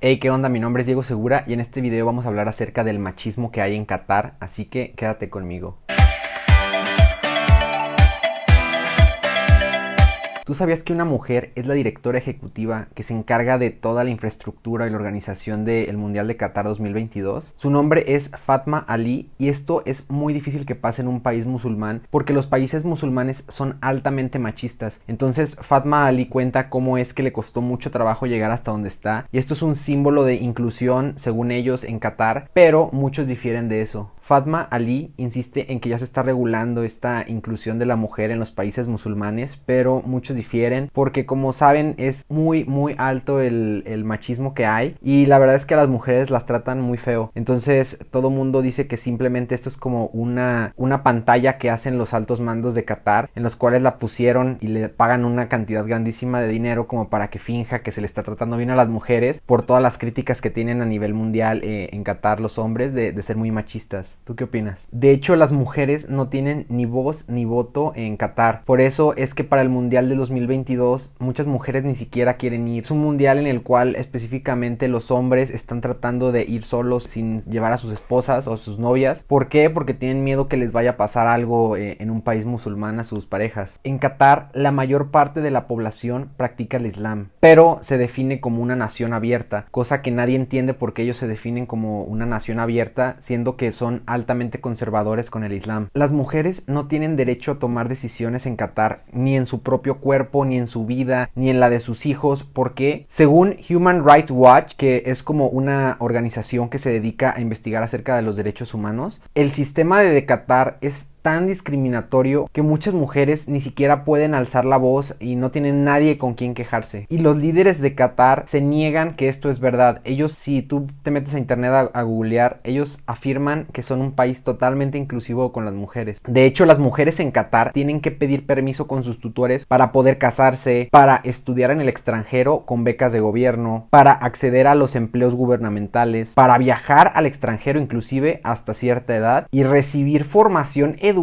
Hey, ¿qué onda? Mi nombre es Diego Segura y en este video vamos a hablar acerca del machismo que hay en Qatar, así que quédate conmigo. ¿Tú sabías que una mujer es la directora ejecutiva que se encarga de toda la infraestructura y la organización del Mundial de Qatar 2022? Su nombre es Fatma Ali y esto es muy difícil que pase en un país musulmán porque los países musulmanes son altamente machistas. Entonces Fatma Ali cuenta cómo es que le costó mucho trabajo llegar hasta donde está y esto es un símbolo de inclusión según ellos en Qatar, pero muchos difieren de eso. Fatma Ali insiste en que ya se está regulando esta inclusión de la mujer en los países musulmanes, pero muchos difieren porque, como saben, es muy alto el machismo que hay y la verdad es que a las mujeres las tratan muy feo. Entonces todo mundo dice que simplemente esto es como una pantalla que hacen los altos mandos de Qatar, en los cuales la pusieron y le pagan una cantidad grandísima de dinero como para que finja que se le está tratando bien a las mujeres por todas las críticas que tienen a nivel mundial en Qatar los hombres de ser muy machistas. ¿Tú qué opinas? De hecho, las mujeres no tienen ni voz ni voto en Qatar. Por eso es que para el Mundial de 2022 muchas mujeres ni siquiera quieren ir. Es un mundial en el cual específicamente los hombres están tratando de ir solos sin llevar a sus esposas o sus novias. ¿Por qué? Porque tienen miedo que les vaya a pasar algo en un país musulmán a sus parejas. En Qatar, la mayor parte de la población practica el Islam, pero se define como una nación abierta, cosa que nadie entiende porque ellos se definen como una nación abierta, siendo que son altamente conservadores con el Islam. Las mujeres no tienen derecho a tomar decisiones en Qatar, ni en su propio cuerpo, ni en su vida, ni en la de sus hijos, porque según Human Rights Watch, que es como una organización que se dedica a investigar acerca de los derechos humanos, el sistema de Qatar es tan discriminatorio que muchas mujeres ni siquiera pueden alzar la voz y no tienen nadie con quien quejarse. Y los líderes de Qatar se niegan que esto es verdad. Ellos, si tú te metes a internet a googlear, ellos afirman que son un país totalmente inclusivo con las mujeres. De hecho, las mujeres en Qatar tienen que pedir permiso con sus tutores para poder casarse, para estudiar en el extranjero con becas de gobierno, para acceder a los empleos gubernamentales, para viajar al extranjero inclusive hasta cierta edad y recibir formación educativa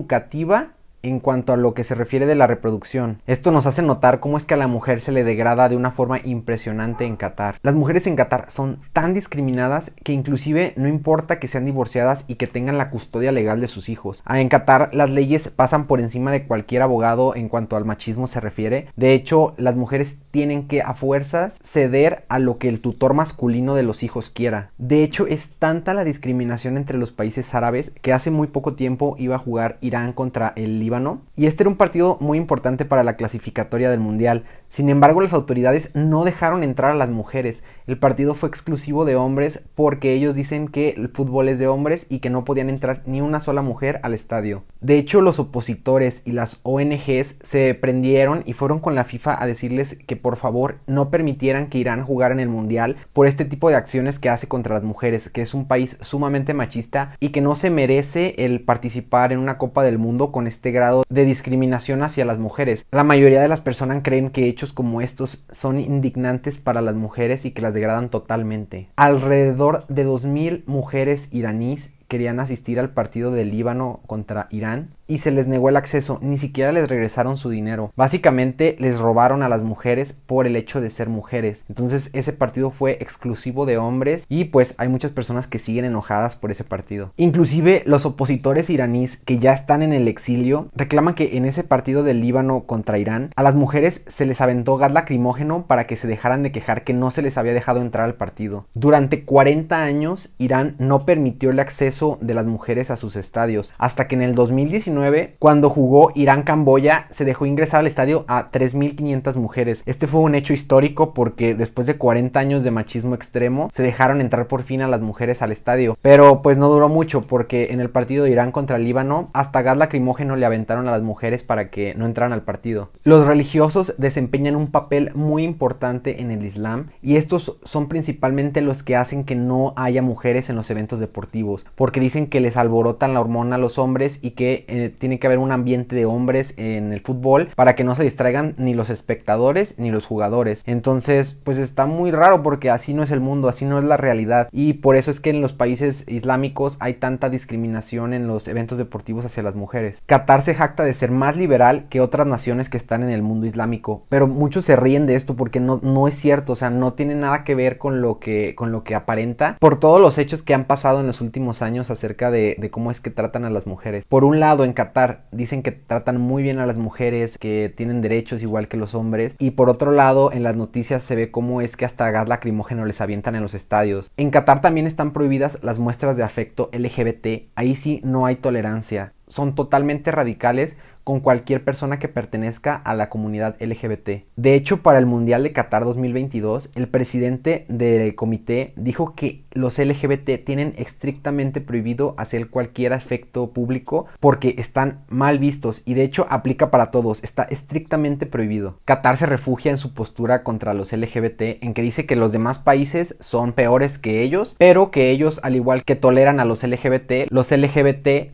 en cuanto a lo que se refiere de la reproducción. Esto nos hace notar cómo es que a la mujer se le degrada de una forma impresionante en Qatar. Las mujeres en Qatar son tan discriminadas que inclusive no importa que sean divorciadas y que tengan la custodia legal de sus hijos. En Qatar las leyes pasan por encima de cualquier abogado en cuanto al machismo se refiere. De hecho, las mujeres tienen que a fuerzas ceder a lo que el tutor masculino de los hijos quiera. De hecho, es tanta la discriminación entre los países árabes que hace muy poco tiempo iba a jugar Irán contra el Líbano y este era un partido muy importante para la clasificatoria del mundial. Sin embargo, las autoridades no dejaron entrar a las mujeres. El partido fue exclusivo de hombres porque ellos dicen que el fútbol es de hombres y que no podían entrar ni una sola mujer al estadio. De hecho, los opositores y las ONGs se prendieron y fueron con la FIFA a decirles que por favor no permitieran que Irán jugara en el mundial por este tipo de acciones que hace contra las mujeres, que es un país sumamente machista y que no se merece el participar en una Copa del Mundo con este grado de discriminación hacia las mujeres. La mayoría de las personas creen que hechos como estos son indignantes para las mujeres y que las degradan totalmente. Alrededor de 2000 mujeres iraníes querían asistir al partido del Líbano contra Irán y se les negó el acceso, ni siquiera les regresaron su dinero. Básicamente les robaron a las mujeres por el hecho de ser mujeres. Entonces ese partido fue exclusivo de hombres y pues hay muchas personas que siguen enojadas por ese partido. Inclusive los opositores iraníes que ya están en el exilio reclaman que en ese partido del Líbano contra Irán a las mujeres se les aventó gas lacrimógeno para que se dejaran de quejar que no se les había dejado entrar al partido. Durante 40 años Irán no permitió el acceso de las mujeres a sus estadios, hasta que en el 2019, cuando jugó Irán-Camboya, se dejó ingresar al estadio a 3.500 mujeres. Este fue un hecho histórico porque después de 40 años de machismo extremo, se dejaron entrar por fin a las mujeres al estadio, pero pues no duró mucho porque en el partido de Irán contra el Líbano, hasta gas lacrimógeno le aventaron a las mujeres para que no entraran al partido. Los religiosos desempeñan un papel muy importante en el Islam y estos son principalmente los que hacen que no haya mujeres en los eventos deportivos, porque dicen que les alborotan la hormona a los hombres y que tiene que haber un ambiente de hombres en el fútbol para que no se distraigan ni los espectadores ni los jugadores. Entonces, pues está muy raro porque así no es el mundo, así no es la realidad, y por eso es que en los países islámicos hay tanta discriminación en los eventos deportivos hacia las mujeres. Qatar se jacta de ser más liberal que otras naciones que están en el mundo islámico, pero muchos se ríen de esto porque no es cierto, o sea, no tiene nada que ver con lo que aparenta, por todos los hechos que han pasado en los últimos años acerca de cómo es que tratan a las mujeres. Por un lado, en Qatar dicen que tratan muy bien a las mujeres, que tienen derechos igual que los hombres, y por otro lado, en las noticias se ve cómo es que hasta gas lacrimógeno les avientan en los estadios. En Qatar también están prohibidas las muestras de afecto LGBT, ahí sí no hay tolerancia, son totalmente radicales con cualquier persona que pertenezca a la comunidad LGBT. De hecho, para el Mundial de Qatar 2022, el presidente del comité dijo que los LGBT tienen estrictamente prohibido hacer cualquier afecto público porque están mal vistos, y de hecho aplica para todos, está estrictamente prohibido. Qatar se refugia en su postura contra los LGBT, en que dice que los demás países son peores que ellos, pero que ellos, al igual que toleran a los LGBT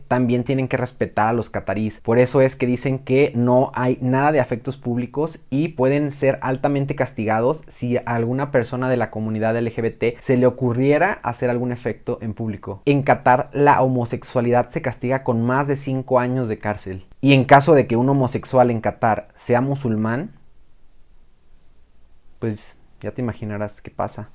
también tienen que respetar a los qataríes. Por eso es que dicen que no hay nada de afectos públicos y pueden ser altamente castigados si a alguna persona de la comunidad LGBT se le ocurriera hacer algún efecto en público. En Qatar, la homosexualidad se castiga con más de 5 años de cárcel. Y en caso de que un homosexual en Qatar sea musulmán, pues ya te imaginarás qué pasa.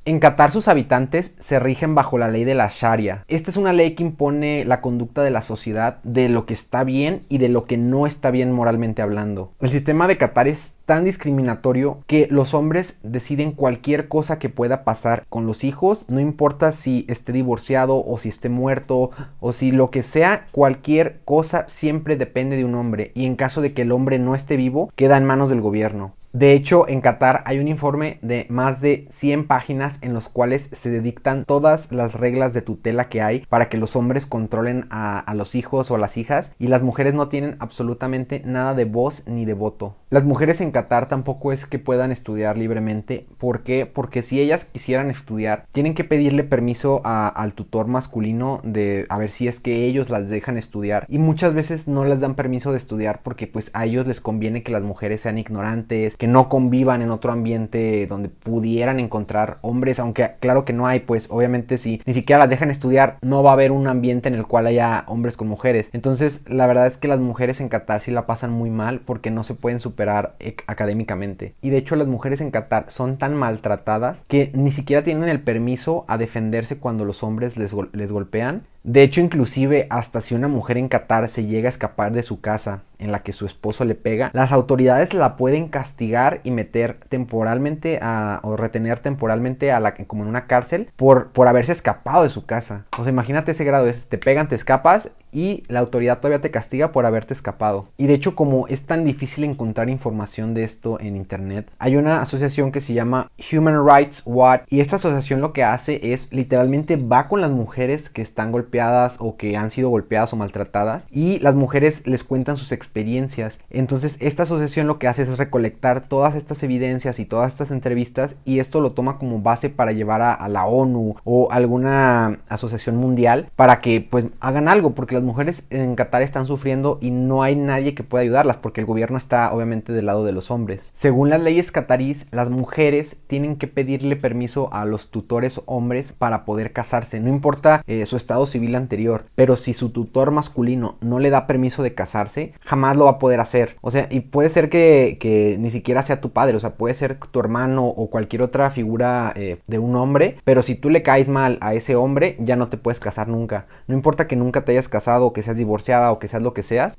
En Qatar sus habitantes se rigen bajo la ley de la Sharia. Esta es una ley que impone la conducta de la sociedad, de lo que está bien y de lo que no está bien moralmente hablando. El sistema de Qatar es tan discriminatorio que los hombres deciden cualquier cosa que pueda pasar con los hijos, no importa si esté divorciado o si esté muerto o si lo que sea, cualquier cosa siempre depende de un hombre, y en caso de que el hombre no esté vivo, queda en manos del gobierno. De hecho, en Qatar hay un informe de más de 100 páginas en los cuales se dictan todas las reglas de tutela que hay para que los hombres controlen a los hijos o a las hijas, y las mujeres no tienen absolutamente nada de voz ni de voto. Las mujeres en Qatar tampoco es que puedan estudiar libremente. ¿Por qué? Porque si ellas quisieran estudiar, tienen que pedirle permiso al tutor masculino de a ver si es que ellos las dejan estudiar, y muchas veces no les dan permiso de estudiar porque pues a ellos les conviene que las mujeres sean ignorantes, que no convivan en otro ambiente donde pudieran encontrar hombres, aunque claro que no hay, pues obviamente si ni siquiera las dejan estudiar, no va a haber un ambiente en el cual haya hombres con mujeres. Entonces la verdad es que las mujeres en Qatar sí la pasan muy mal porque no se pueden superar académicamente. Y de hecho las mujeres en Qatar son tan maltratadas que ni siquiera tienen el permiso a defenderse cuando los hombres les golpean. De hecho, inclusive hasta si una mujer en Qatar se llega a escapar de su casa en la que su esposo le pega, las autoridades la pueden castigar y meter temporalmente o retener temporalmente como en una cárcel por haberse escapado de su casa. O sea, imagínate ese grado, te pegan, te escapas y la autoridad todavía te castiga por haberte escapado. Y de hecho, como es tan difícil encontrar información de esto en internet, hay una asociación que se llama Human Rights Watch, y esta asociación lo que hace es literalmente va con las mujeres que están golpeadas o que han sido golpeadas o maltratadas, y las mujeres les cuentan sus experiencias. Entonces esta asociación lo que hace es recolectar todas estas evidencias y todas estas entrevistas, y esto lo toma como base para llevar a la ONU o alguna asociación mundial para que pues hagan algo, porque las mujeres en Qatar están sufriendo y no hay nadie que pueda ayudarlas porque el gobierno está obviamente del lado de los hombres. Según las leyes qataríes, las mujeres tienen que pedirle permiso a los tutores hombres para poder casarse, no importa su estado civil anterior, pero si su tutor masculino no le da permiso de casarse, jamás lo va a poder hacer. O sea, y puede ser que ni siquiera sea tu padre, o sea, puede ser tu hermano o cualquier otra figura de un hombre, pero si tú le caes mal a ese hombre, ya no te puedes casar nunca. No importa que nunca te hayas casado, o que seas divorciada, o que seas lo que seas,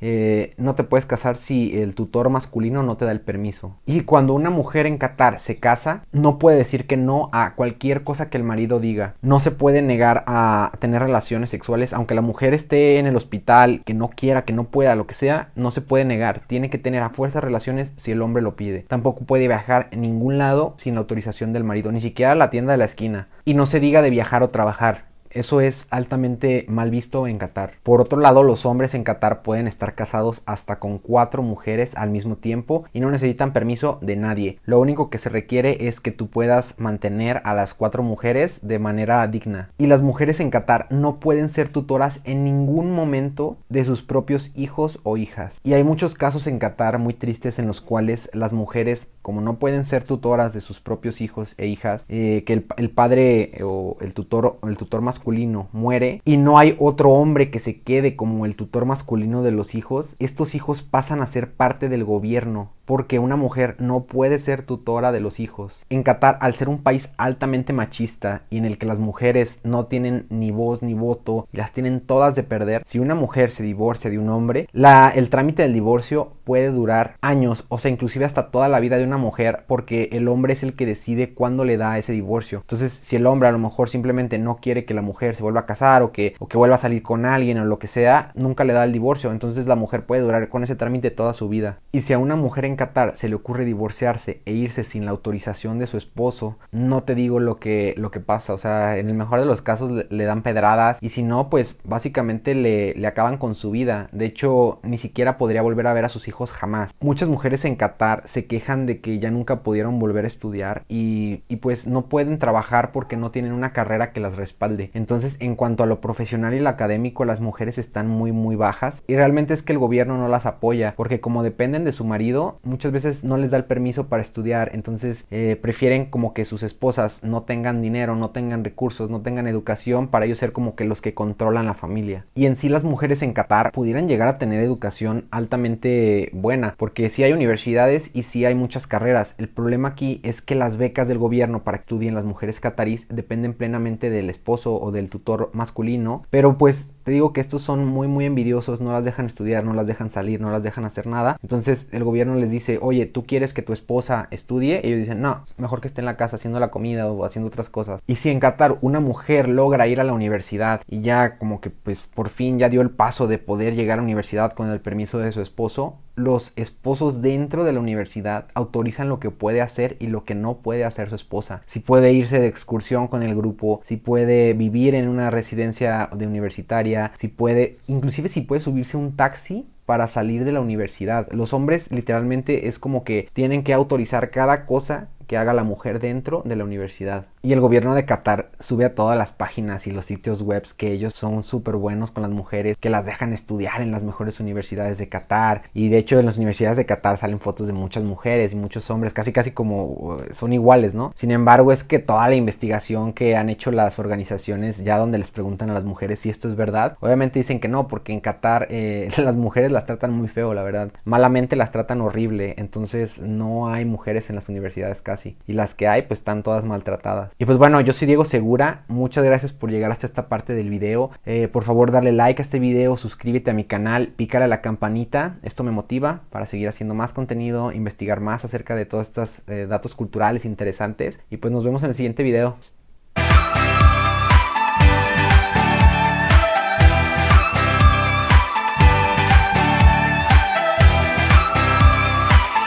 no te puedes casar si el tutor masculino no te da el permiso. Y cuando una mujer en Qatar se casa, no puede decir que no a cualquier cosa que el marido diga. No se puede negar a tener relaciones sexuales, aunque la mujer esté en el hospital, que no quiera, que no pueda, lo que sea, no se puede negar. Tiene que tener a fuerza relaciones si el hombre lo pide. Tampoco puede viajar en ningún lado sin la autorización del marido, ni siquiera a la tienda de la esquina. Y no se diga de viajar o trabajar. Eso es altamente mal visto en Qatar. Por otro lado, los hombres en Qatar pueden estar casados hasta con 4 mujeres al mismo tiempo y no necesitan permiso de nadie. Lo único que se requiere es que tú puedas mantener a las 4 mujeres de manera digna. Y las mujeres en Qatar no pueden ser tutoras en ningún momento de sus propios hijos o hijas. Y hay muchos casos en Qatar muy tristes en los cuales las mujeres, como no pueden ser tutoras de sus propios hijos e hijas, que el padre o el tutor masculino muere y no hay otro hombre que se quede como el tutor masculino de los hijos, estos hijos pasan a ser parte del gobierno, porque una mujer no puede ser tutora de los hijos. En Qatar, al ser un país altamente machista y en el que las mujeres no tienen ni voz ni voto y las tienen todas de perder, si una mujer se divorcia de un hombre, el trámite del divorcio puede durar años, o sea, inclusive hasta toda la vida de una mujer, porque el hombre es el que decide cuándo le da ese divorcio. Entonces, si el hombre a lo mejor simplemente no quiere que la mujer se vuelva a casar o que vuelva a salir con alguien o lo que sea, nunca le da el divorcio. Entonces la mujer puede durar con ese trámite toda su vida. Y si a una mujer en Qatar se le ocurre divorciarse e irse sin la autorización de su esposo, no te digo lo que pasa. O sea, en el mejor de los casos le dan pedradas, y si no, pues básicamente le acaban con su vida. De hecho, ni siquiera podría volver a ver a sus hijos jamás. Muchas mujeres en Qatar se quejan de que ya nunca pudieron volver a estudiar y pues no pueden trabajar porque no tienen una carrera que las respalde. Entonces, en cuanto a lo profesional y lo académico, las mujeres están muy bajas, y realmente es que el gobierno no las apoya, porque como dependen de su marido, muchas veces no les da el permiso para estudiar. Entonces prefieren como que sus esposas no tengan dinero, no tengan recursos, no tengan educación, para ellos ser como que los que controlan la familia. Y en sí, las mujeres en Qatar pudieran llegar a tener educación altamente buena, porque sí hay universidades y sí hay muchas carreras. El problema aquí es que las becas del gobierno para que estudien las mujeres catarís dependen plenamente del esposo o del tutor masculino, pero pues te digo que estos son muy envidiosos, no las dejan estudiar, no las dejan salir, no las dejan hacer nada. Entonces el gobierno les dice, oye, ¿tú quieres que tu esposa estudie? Ellos dicen, no, mejor que esté en la casa haciendo la comida o haciendo otras cosas. Y si en Qatar una mujer logra ir a la universidad y ya como que pues por fin ya dio el paso de poder llegar a la universidad con el permiso de su esposo, los esposos dentro de la universidad autorizan lo que puede hacer y lo que no puede hacer su esposa. Si puede irse de excursión con el grupo, si puede vivir en una residencia de universitaria, si puede, inclusive si puede subirse a un taxi para salir de la universidad. Los hombres literalmente es como que tienen que autorizar cada cosa que haga la mujer dentro de la universidad. Y el gobierno de Qatar sube a todas las páginas y los sitios web que ellos son súper buenos con las mujeres, que las dejan estudiar en las mejores universidades de Qatar. Y de hecho en las universidades de Qatar salen fotos de muchas mujeres y muchos hombres, casi como son iguales, ¿no? Sin embargo, es que toda la investigación que han hecho las organizaciones, ya donde les preguntan a las mujeres si esto es verdad, obviamente dicen que no, porque en Qatar las mujeres las tratan muy feo, la verdad. Malamente las tratan horrible. Entonces no hay mujeres en las universidades casi. Y las que hay pues están todas maltratadas. Y pues bueno, yo soy Diego Segura. Muchas gracias por llegar hasta esta parte del video. Por favor, darle like a este video, suscríbete a mi canal, pícale a la campanita. Esto me motiva para seguir haciendo más contenido, investigar más acerca de todos estos datos culturales interesantes. Y pues nos vemos en el siguiente video.